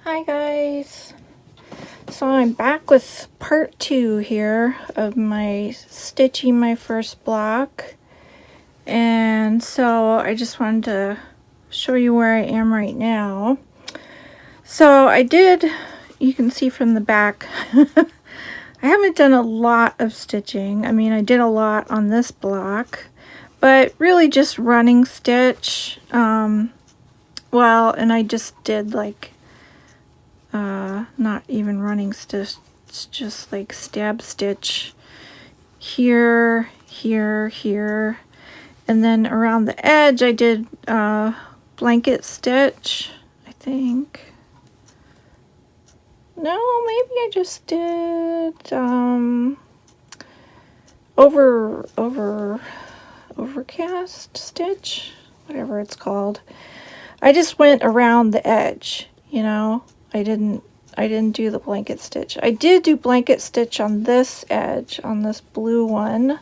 Hi guys, so I'm back with part 2 here of my stitching my first block, and so I just wanted to show you where I am right now. So I did, you can see from the back, I haven't done a lot of stitching. I mean, I did a lot on this block, but really just running stitch. Well, and I just did like not even running stitch, just like stab stitch here, here, here, and then around the edge I did blanket stitch, I think. No, maybe I just did overcast stitch, whatever it's called. I just went around the edge, you know. I didn't do the blanket stitch. I did do blanket stitch on this edge, on this blue one,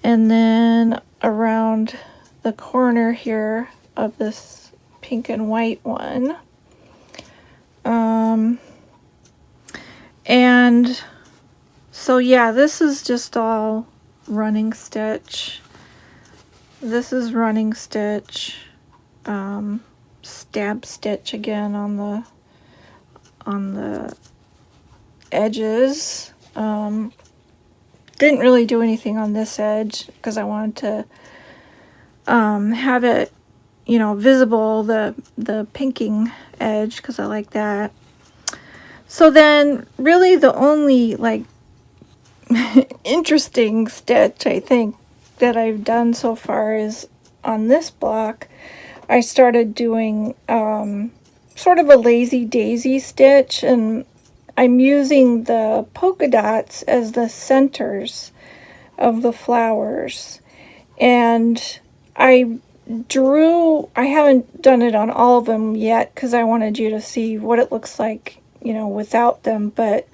and then around the corner here of this pink and white one. And so yeah, this is just all running stitch. This is running stitch, stab stitch again on the edges. Didn't really do anything on this edge because I wanted to have it, you know, visible, the pinking edge, because I like that. So then really the only like interesting stitch I think that I've done so far is on this block. I started doing sort of a lazy daisy stitch, and I'm using the polka dots as the centers of the flowers. And I haven't done it on all of them yet because I wanted you to see what it looks like, you know, without them, but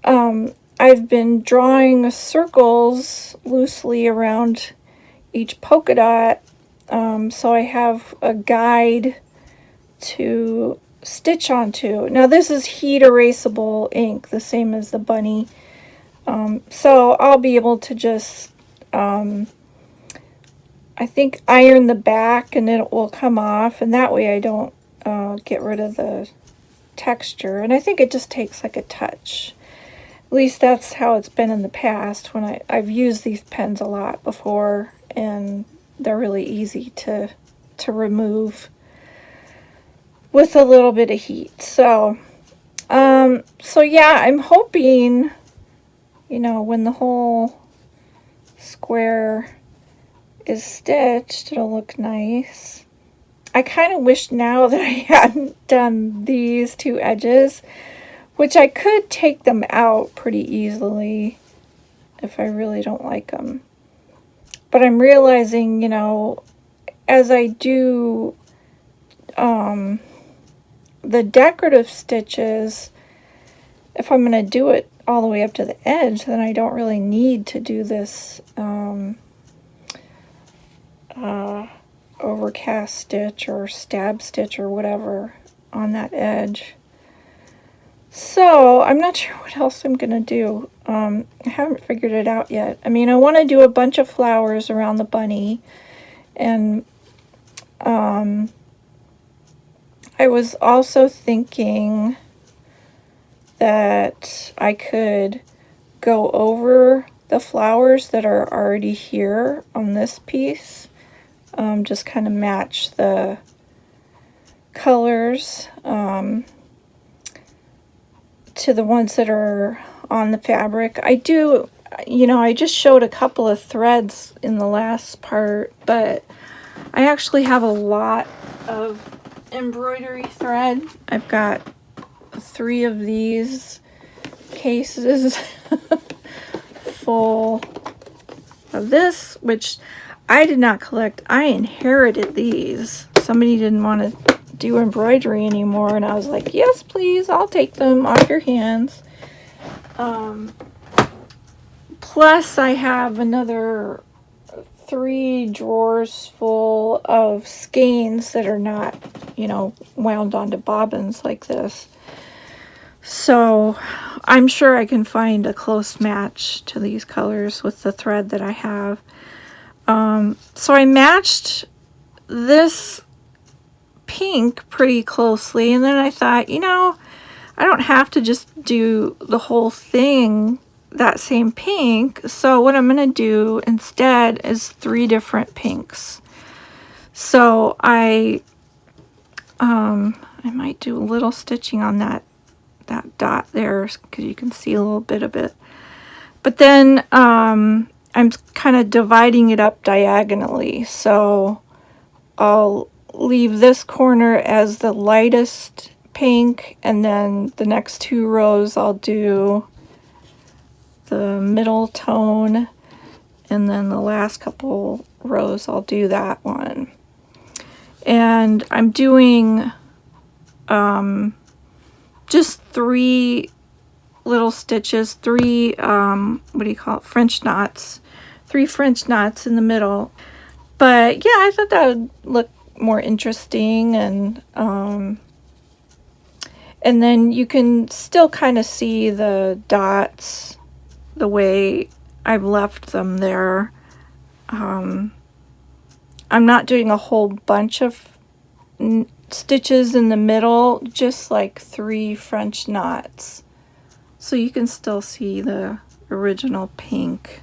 I've been drawing circles loosely around each polka dot, so I have a guide to stitch onto. Now this is heat erasable ink, the same as the bunny, so I'll be able to just I think iron the back and it will come off, and that way I don't get rid of the texture, and I think it just takes like a touch. At least that's how it's been in the past when I've used these pens a lot before, and they're really easy to remove with a little bit of heat. So so yeah, I'm hoping, you know, when the whole square is stitched, it'll look nice. I kind of wish now that I hadn't done these two edges, which I could take them out pretty easily if I really don't like them. But I'm realizing, you know, as I do the decorative stitches, if I'm going to do it all the way up to the edge, then I don't really need to do this overcast stitch or stab stitch or whatever on that edge. So I'm not sure what else I'm gonna do. I haven't figured it out yet. I mean, I want to do a bunch of flowers around the bunny, and I was also thinking that I could go over the flowers that are already here on this piece, just kind of match the colors to the ones that are on the fabric. I do, you know, I just showed a couple of threads in the last part, but I actually have a lot of embroidery thread. I've got 3 of these cases full of this, which I did not collect. I inherited these. Somebody didn't want to do embroidery anymore, and I was like, yes please, I'll take them off your hands. Plus I have another 3 drawers full of skeins that are not, you know, wound onto bobbins like this. So I'm sure I can find a close match to these colors with the thread that I have. So I matched this pink pretty closely, and then I thought, you know, I don't have to just do the whole thing that same pink. So what I'm going to do instead is 3 different pinks. So I might do a little stitching on that dot there because you can see a little bit of it. But then I'm kind of dividing it up diagonally. So I'll leave this corner as the lightest pink, and then the next 2 rows I'll do the middle tone, and then the last couple rows I'll do that one. And I'm doing just 3 little stitches, 3 what do you call it, French knots, 3 French knots in the middle. But yeah, I thought that would look more interesting, and then you can still kind of see the dots the way I've left them there. I'm not doing a whole bunch of stitches in the middle, just like 3 French knots. So you can still see the original pink.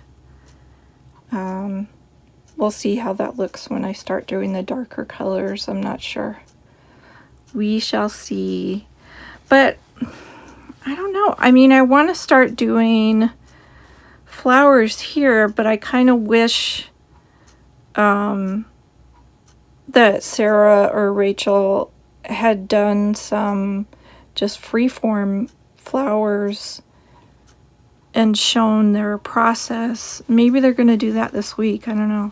We'll see how that looks when I start doing the darker colors. I'm not sure. We shall see. But I don't know. I mean, I want to start doing flowers here, but I kind of wish that Sarah or Rachel had done some just freeform flowers and shown their process. Maybe they're going to do that this week. I don't know.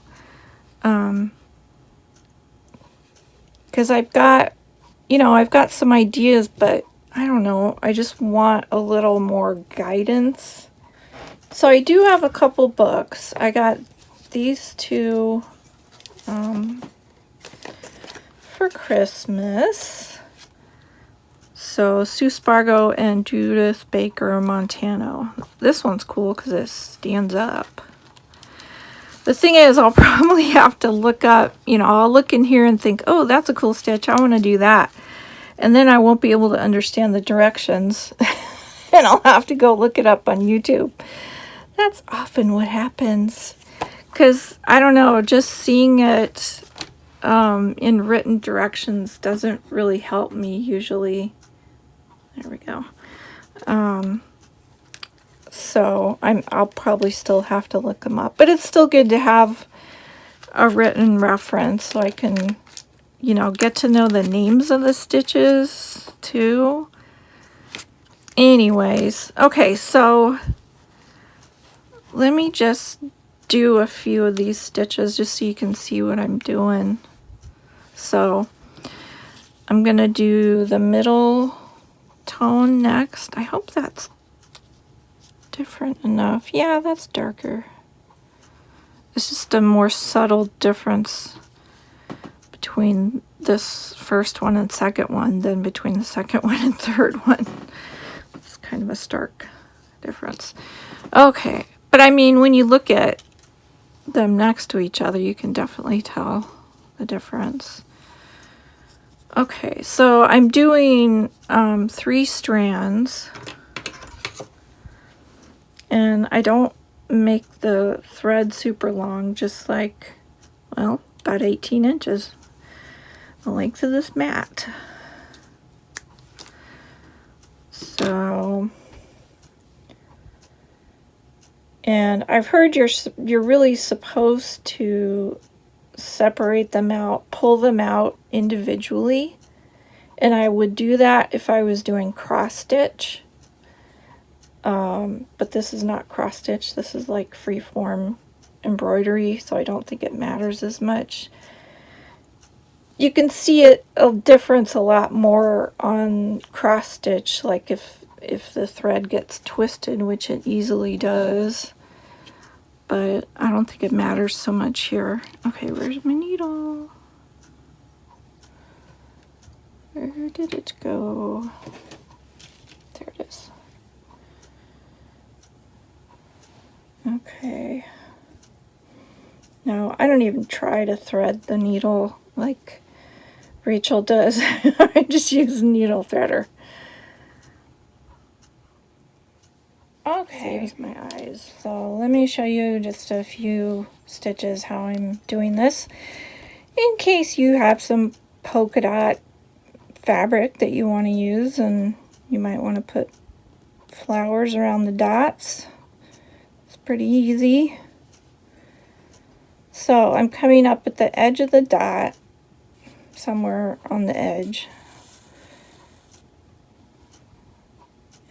Because I've got some ideas, but I don't know. I just want a little more guidance. So I do have a couple books. I got these 2 for Christmas. So Sue Spargo and Judith Baker Montano. This one's cool because it stands up. The thing is, I'll probably have to look up, you know, I'll look in here and think, oh, that's a cool stitch, I want to do that. And then I won't be able to understand the directions. And I'll have to go look it up on YouTube. That's often what happens. Because, I don't know, just seeing it in written directions doesn't really help me usually. There we go. So I'll probably still have to look them up. But it's still good to have a written reference so I can, you know, get to know the names of the stitches too. Anyways, okay, so let me just do a few of these stitches just so you can see what I'm doing. So I'm going to do the middle tone next. I hope that's different enough. Yeah, that's darker. It's just a more subtle difference between this first one and second one than between the second one and third one. It's kind of a stark difference. Okay, but I mean, when you look at them next to each other, you can definitely tell the difference. Okay, so I'm doing 3 strands, and I don't make the thread super long, just like, well, about 18 inches, the length of this mat. So, and I've heard you're really supposed to separate them out, pull them out individually, and I would do that if I was doing cross stitch. But this is not cross stitch, this is like freeform embroidery, so I don't think it matters as much. You can see a difference a lot more on cross stitch, like if the thread gets twisted, which it easily does. but I don't think it matters so much here. Okay, where's my needle? Where did it go? There it is. Okay. Now, I don't even try to thread the needle like Rachel does. I just use a needle threader. Okay, saves my eyes. So let me show you just a few stitches how I'm doing this. In case you have some polka dot fabric that you want to use, and you might want to put flowers around the dots. It's pretty easy. So I'm coming up at the edge of the dot, somewhere on the edge.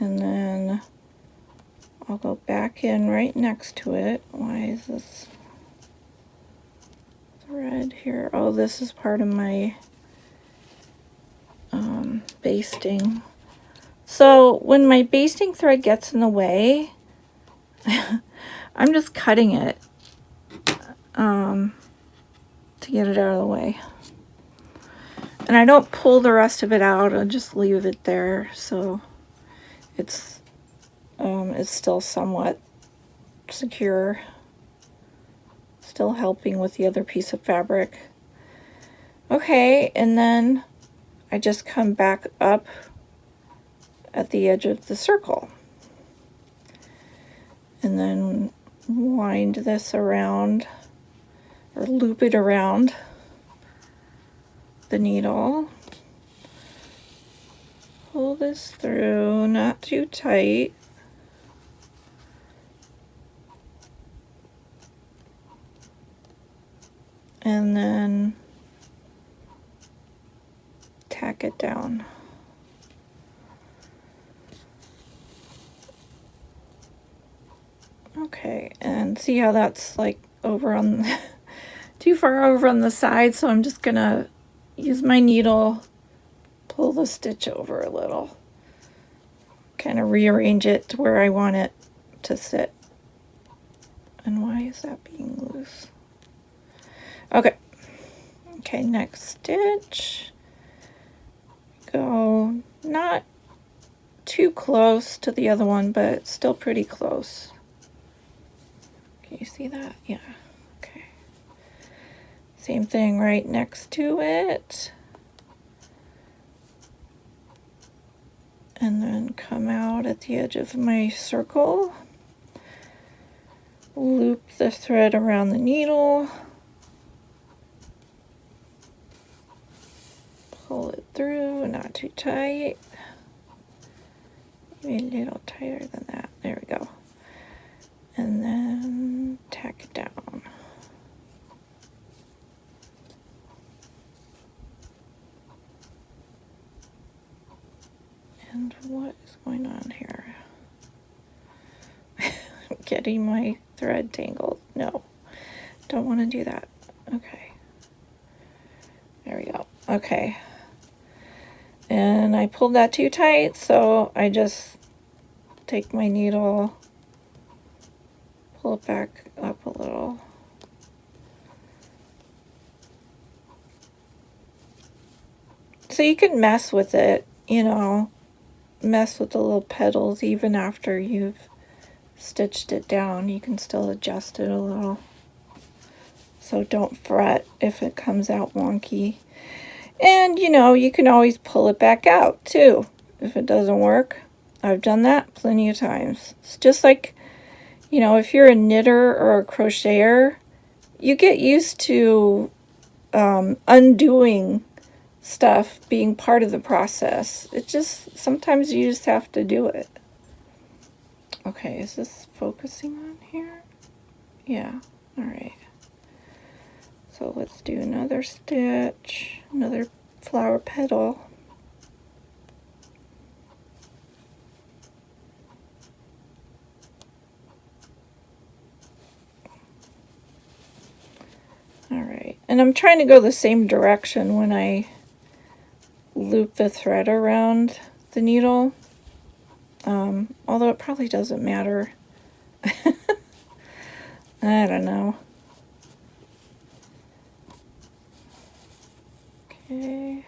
And then I'll go back in right next to it. Why is this thread here? Oh, this is part of my basting. So when my basting thread gets in the way, I'm just cutting it to get it out of the way. And I don't pull the rest of it out, I'll just leave it there so it's still somewhat secure, still helping with the other piece of fabric. Okay, and then I just come back up at the edge of the circle and then wind this around or loop it around the needle. Pull this through, not too tight. And then tack it down. Okay, and see how that's like over on too far over on the side, so I'm just gonna use my needle, pull the stitch over a little, kind of rearrange it to where I want it to sit. And why is that being loose? Okay. Okay, next stitch. Go not too close to the other one, but still pretty close. Can you see that? Yeah. Okay. Same thing right next to it. And then come out at the edge of my circle. Loop the thread around the needle. Pull it through, not too tight. Maybe a little tighter than that. There we go. And then tack it down. And what is going on here? I'm getting my thread tangled. No, don't want to do that. Okay. There we go. Okay. And I pulled that too tight, so I just take my needle, pull it back up a little. So you can mess with it, you know, mess with the little petals even after you've stitched it down. You can still adjust it a little. So don't fret if it comes out wonky. And, you know, you can always pull it back out, too, if it doesn't work. I've done that plenty of times. It's just like, you know, if you're a knitter or a crocheter, you get used to undoing stuff being part of the process. It just, sometimes you just have to do it. Okay, is this focusing on here? Yeah, all right. So let's do another stitch, another flower petal. All right, and I'm trying to go the same direction when I loop the thread around the needle, although it probably doesn't matter. I don't know. Okay.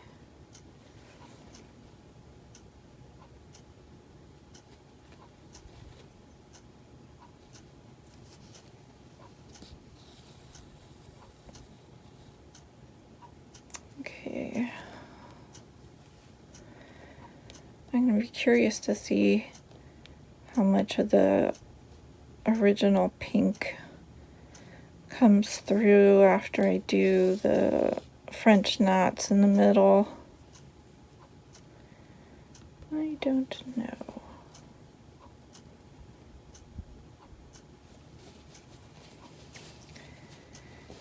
Okay. I'm going to be curious to see how much of the original pink comes through after I do the French knots in the middle. I don't know.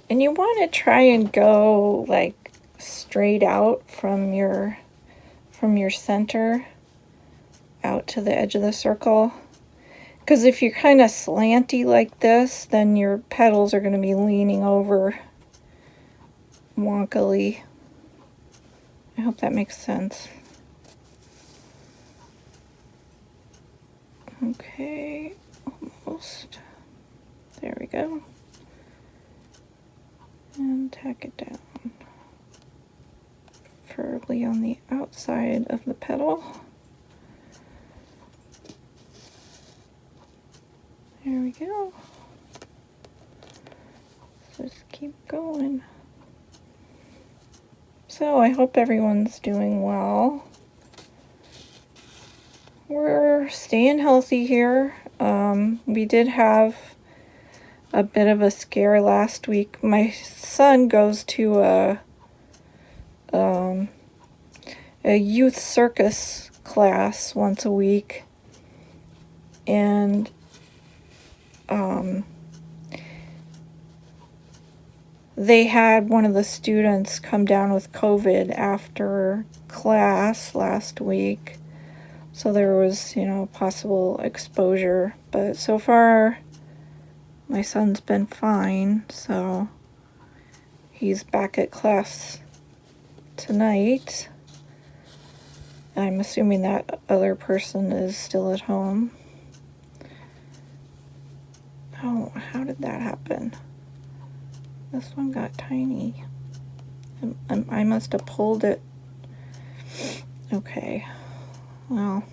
And you want to try and go like straight out from your center out to the edge of the circle. Because if you're kind of slanty like this, then your petals are going to be leaning over wonkily. I hope that makes sense. Okay, almost. There we go. And tack it down. Preferably on the outside of the petal. There we go. Just keep going. So I hope everyone's doing well. We're staying healthy here. We did have a bit of a scare last week. My son goes to a youth circus class once a week, and they had one of the students come down with COVID after class last week. So there was, possible exposure. But so far, my son's been fine. So he's back at class tonight. I'm assuming that other person is still at home. Oh, how did that happen? This one got tiny. I must have pulled it. Okay. Well.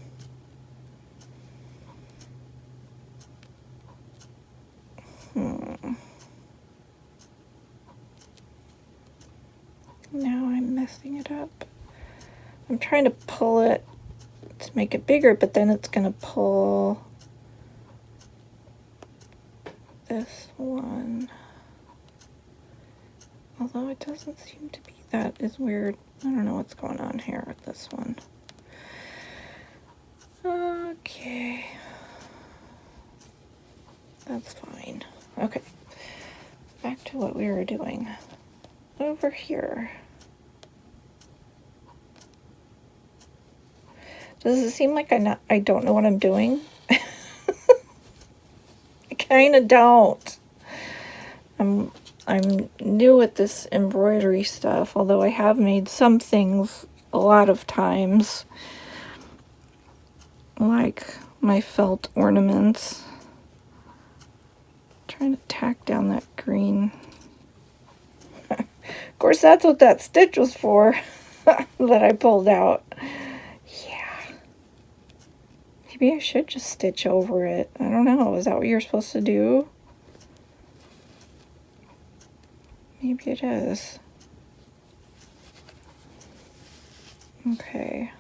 Now I'm messing it up. I'm trying to pull it to make it bigger, but then it's going to pull this one. Although it doesn't seem to be, that is weird. I don't know what's going on here with this one. Okay. That's fine. Okay. Back to what we were doing. Over here. Does it seem like I don't know what I'm doing? I kind of don't. I'm new at this embroidery stuff, although I have made some things a lot of times, like my felt ornaments. Trying to tack down that green. Of course, that's what that stitch was for that I pulled out. Yeah. Maybe I should just stitch over it. I don't know. Is that what you're supposed to do? Maybe it is. Okay.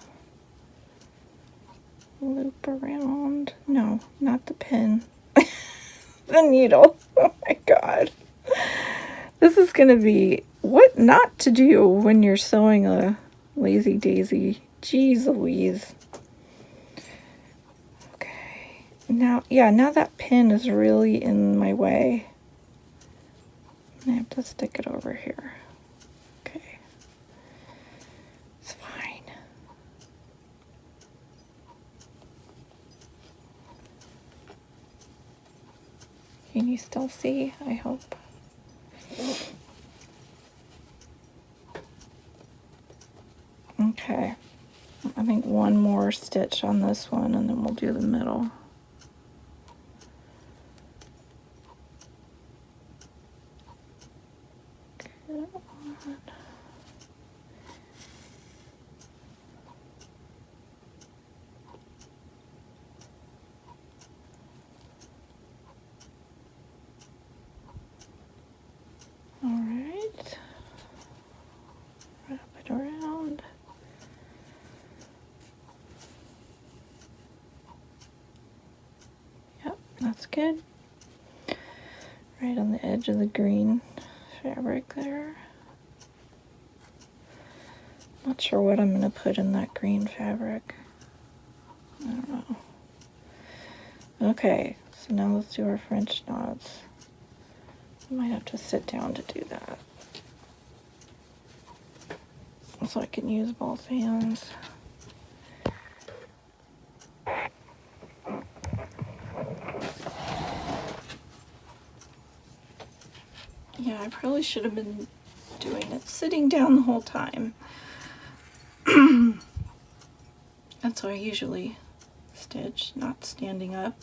Loop around. No, not the pin. The needle. Oh my god. This is going to be what not to do when you're sewing a lazy daisy. Jeez Louise. Okay. Now that pin is really in my way. I have to stick it over here. Okay. It's fine. Can you still see? I hope. Okay. I think one more stitch on this one and then we'll do the middle. That's good. Right on the edge of the green fabric there. Not sure what I'm going to put in that green fabric. I don't know. Okay, so now let's do our French knots. I might have to sit down to do that, so I can use both hands. Yeah, I probably should have been doing it sitting down the whole time. That's how I usually stitch, not standing up.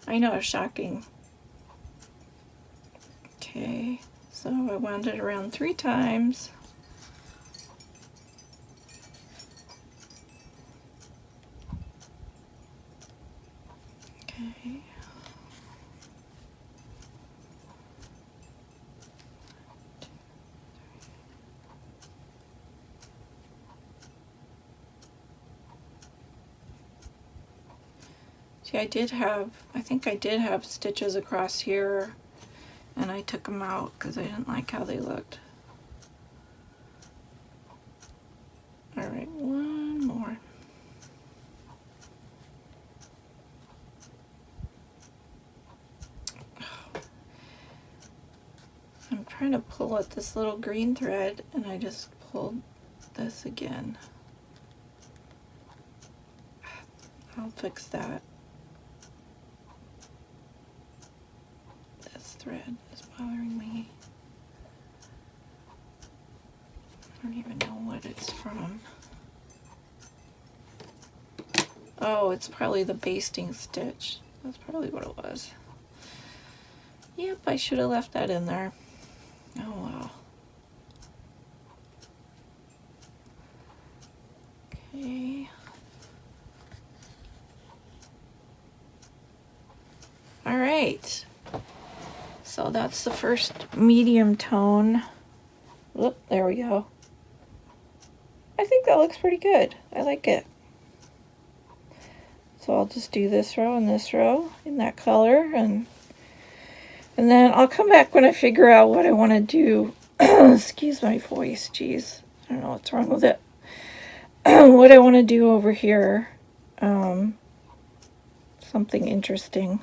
I know, it's shocking. Okay, so I wound it around 3 times. Okay. See, I think I did have stitches across here, and I took them out because I didn't like how they looked. All right, one more. I'm trying to pull at this little green thread, and I just pulled this again. I'll fix that. This thread is bothering me. I don't even know what it's from. Oh, it's probably the basting stitch. That's probably what it was. Yep, I should have left that in there. Oh well. Okay. All right. So that's the first medium tone. Whoop, there we go. I think that looks pretty good. I like it. So I'll just do this row and this row in that color, and then I'll come back when I figure out what I want to do. Excuse my voice, jeez. I don't know what's wrong with it. What I want to do over here. Something interesting.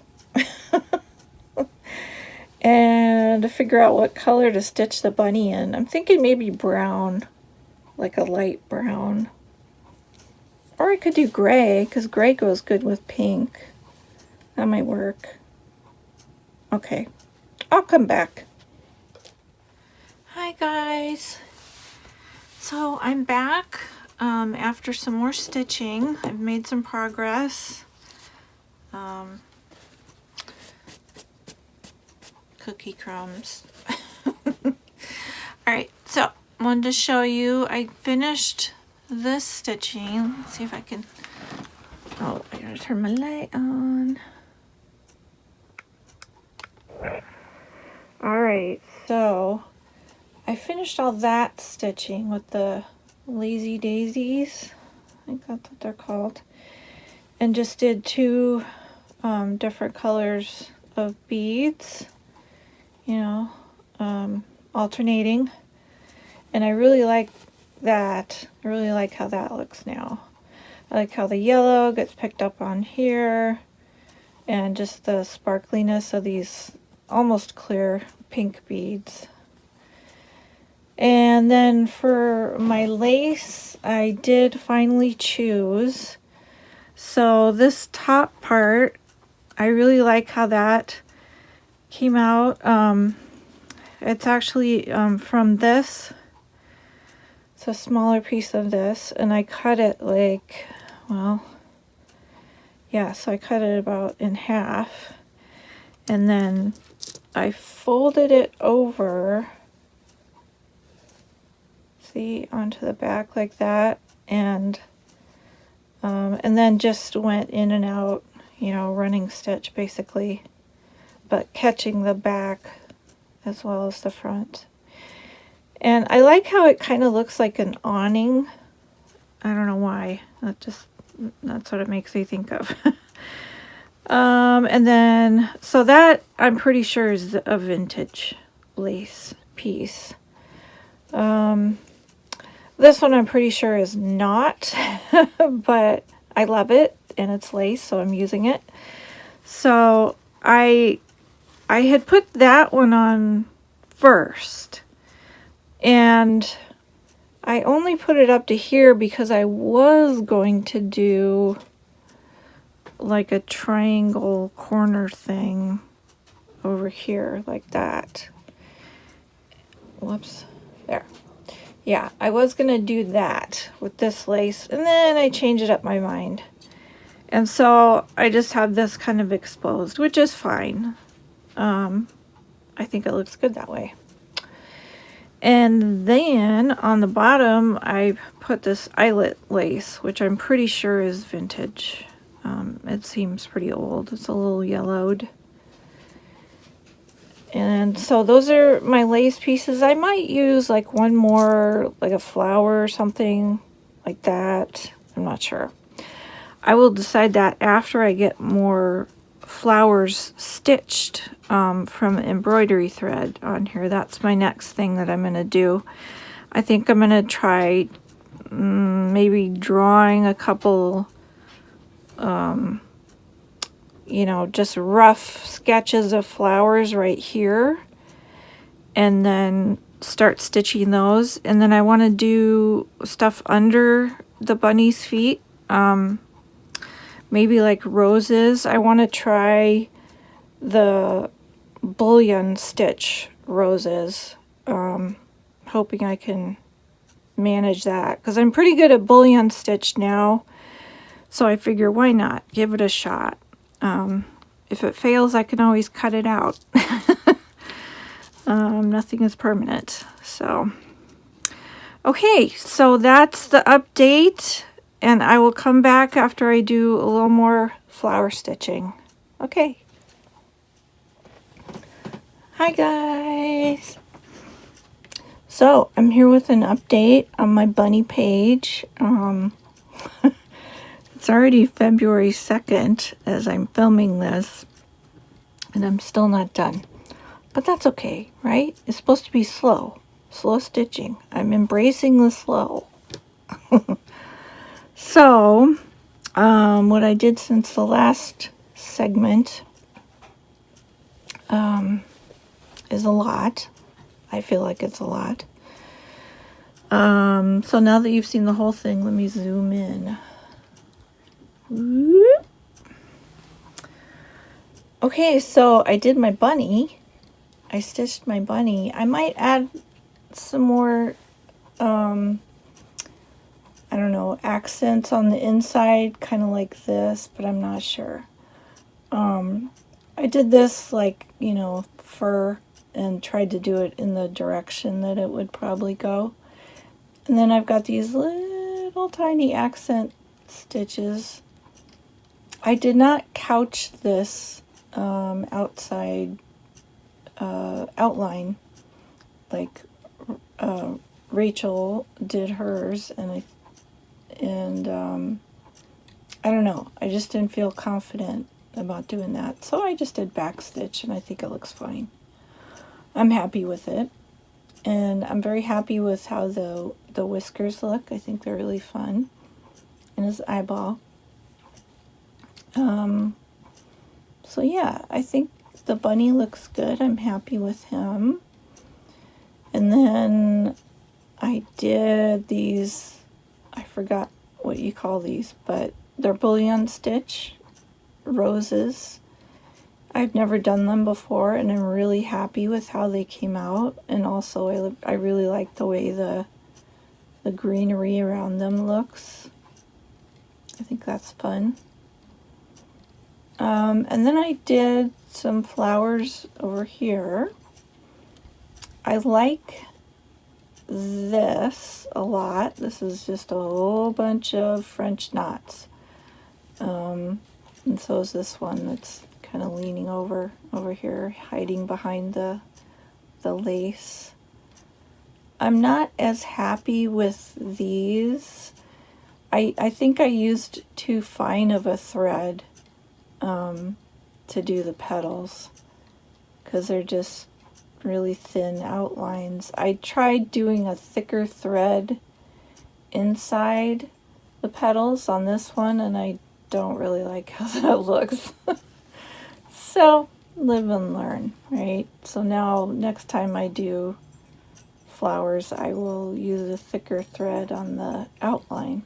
And to figure out what color to stitch the bunny in. I'm thinking maybe brown, like a light brown. Or I could do gray, because gray goes good with pink. That might work. Okay, I'll come back. Hi guys. So I'm back after some more stitching. I've made some progress. Cookie crumbs. Alright, so I wanted to show you, I finished this stitching. Let's see if I can, oh, I gotta turn my light on. Alright, so I finished all that stitching with the lazy daisies. I think that's what they're called. And just did 2 different colors of beads, you know, alternating. And I really like that. I really like how that looks now. I like how the yellow gets picked up on here, and just the sparkliness of these almost clear pink beads. And then for my lace, I did finally choose. So this top part, I really like how that came out. It's actually from this. It's a smaller piece of this, and I cut it like, well, yeah, so I cut it about in half, and then I folded it over, see, onto the back like that, and then just went in and out, you know, running stitch basically, but catching the back as well as the front. And I like how it kind of looks like an awning. I don't know why. That's what it makes me think of. And then, so that I'm pretty sure is a vintage lace piece. This one I'm pretty sure is not, but I love it and it's lace, so I'm using it. So I had put that one on first, and I only put it up to here because I was going to do like a triangle corner thing over here like that. Whoops, there. Yeah, I was gonna do that with this lace, and then I changed up my mind. And so I just have this kind of exposed, which is fine. I think it looks good that way. And then on the bottom, I put this eyelet lace, which I'm pretty sure is vintage. It seems pretty old. It's a little yellowed. And so those are my lace pieces. I might use like one more, like a flower or something like that. I'm not sure. I will decide that after I get more flowers stitched from embroidery thread on here. That's my next thing that I'm going to do. I think I'm going to try maybe drawing a couple you know, just rough sketches of flowers right here, and then start stitching those. And then I want to do stuff under the bunny's feet, maybe like roses. I want to try the bullion stitch roses, hoping I can manage that, because I'm pretty good at bullion stitch now, so I figure why not give it a shot. If it fails, I can always cut it out. Nothing is permanent. So, okay, so that's the update, and I will come back after I do a little more flower stitching. Okay. Hi guys. So, I'm here with an update on my bunny page. It's already February 2nd as I'm filming this, and I'm still not done. But that's okay, right? It's supposed to be slow stitching. I'm embracing the slow. So, what I did since the last segment is a lot. I feel like it's a lot. So now that you've seen the whole thing, let me zoom in. Okay, so I did my bunny. I stitched my bunny. I might add some more, I don't know, accents on the inside, kind of like this, but I'm not sure. I did this like, you know, fur, and tried to do it in the direction that it would probably go. And then I've got these little tiny accent stitches. I did not couch this outside outline like Rachel did hers, and I don't know, I just didn't feel confident about doing that, so I just did back stitch, and I think it looks fine. I'm happy with it, and I'm very happy with how the whiskers look. I think they're really fun, and his eyeball. So yeah, I think the bunny looks good. I'm happy with him. And then I did these, I forgot what you call these, but they're bullion stitch roses. I've never done them before, and I'm really happy with how they came out. And also I really like the way the greenery around them looks. I think that's fun. And then I did some flowers over here. I like this a lot. This is just a whole bunch of French knots. And so is this one that's kind of leaning over here, hiding behind the lace. I'm not as happy with these. I think I used too fine of a thread. to do the petals, because they're just really thin outlines. I tried doing a thicker thread inside the petals on this one, and I don't really like how that looks. So live and learn, right? So now next time I do flowers, I will use a thicker thread on the outline.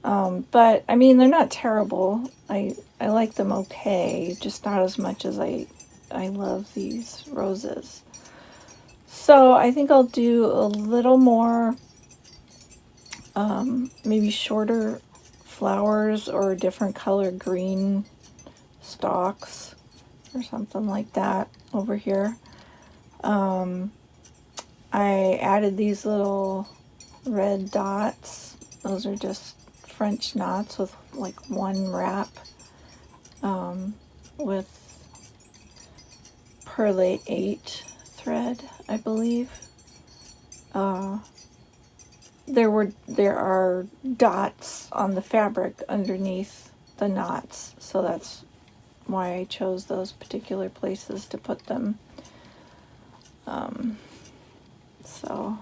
But I mean, they're not terrible. I like them okay, just not as much as I love these roses. So I think I'll do a little more, maybe shorter flowers or different color green stalks or something like that over here. I added these little red dots. Those are just French knots with like one wrap, with perlate 8 thread, I believe. There are dots on the fabric underneath the knots, so that's why I chose those particular places to put them. So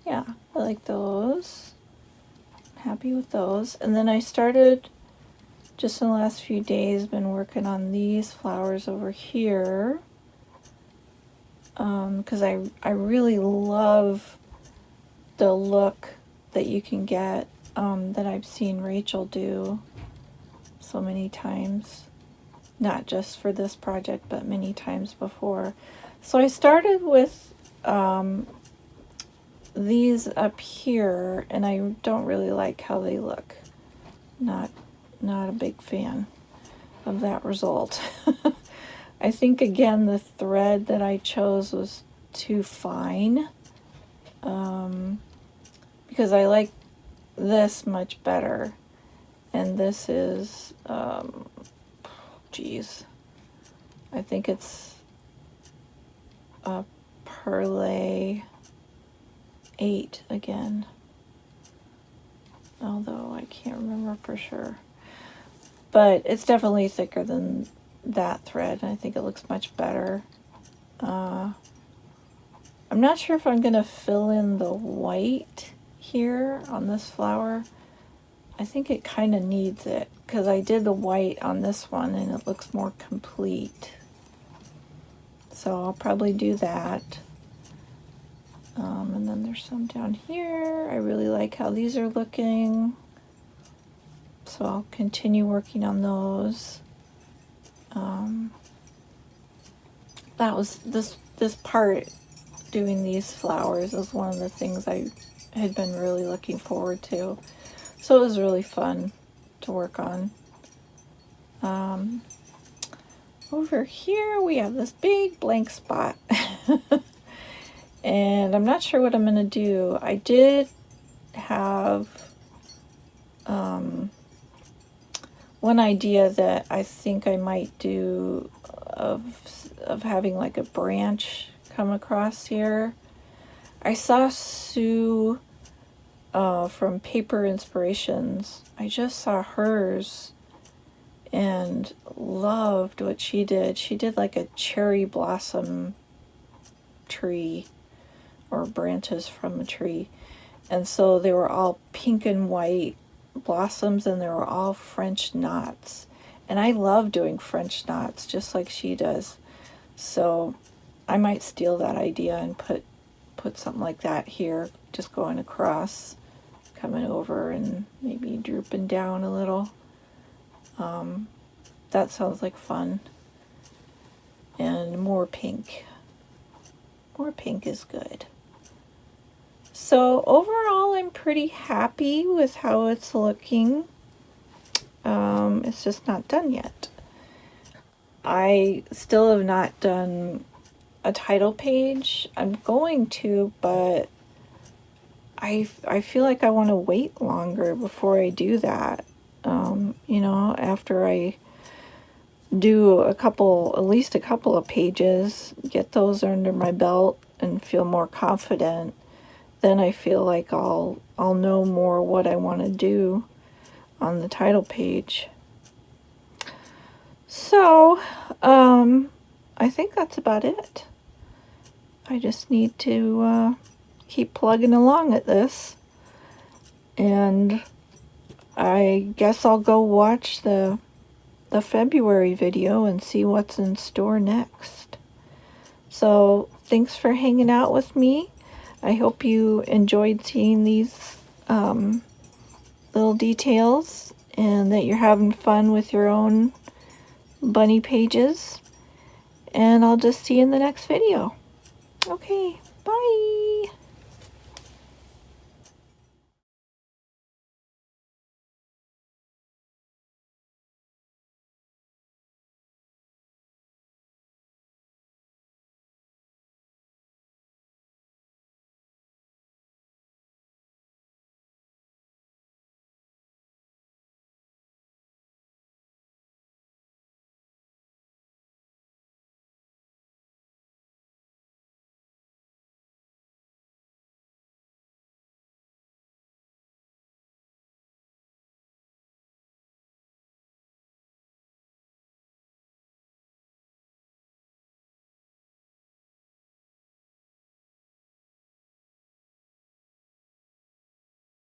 yeah, I like those. Happy with those. And then I started, just in the last few days, been working on these flowers over here, because I really love the look that you can get, that I've seen Rachel do so many times, not just for this project but many times before. So I started with these up here, and I don't really like how they look. Not a big fan of that result. I think again the thread that I chose was too fine, because I like this much better, and this is geez, I think it's a Perlay 8 again, although I can't remember for sure, but it's definitely thicker than that thread, and I think it looks much better. I'm not sure if I'm going to fill in the white here on this flower. I think it kind of needs it, because I did the white on this one and it looks more complete. So I'll probably do that. And then there's some down here. I really like how these are looking, so I'll continue working on those. That was this part, doing these flowers, was one of the things I had been really looking forward to. So it was really fun to work on. Over here we have this big blank spot. And I'm not sure what I'm going to do. I did have one idea that I think I might do, of having like a branch come across here. I saw Sue from Paper Inspirations. I just saw hers and loved what she did. She did like a cherry blossom tree, or branches from a tree, and so they were all pink and white blossoms, and they were all French knots, and I love doing French knots just like she does. So I might steal that idea and put something like that here, just going across, coming over, and maybe drooping down a little. That sounds like fun. And more pink. More pink is good. So overall, I'm pretty happy with how it's looking. It's just not done yet. I still have not done a title page. I'm going to, but I feel like I want to wait longer before I do that. You know, after I do at least a couple of pages, get those under my belt and feel more confident, then I feel like I'll know more what I want to do on the title page. So, I think that's about it. I just need to keep plugging along at this, and I guess I'll go watch the February video and see what's in store next. So thanks for hanging out with me. I hope you enjoyed seeing these little details and that you're having fun with your own bunny pages. And I'll just see you in the next video. Okay, bye.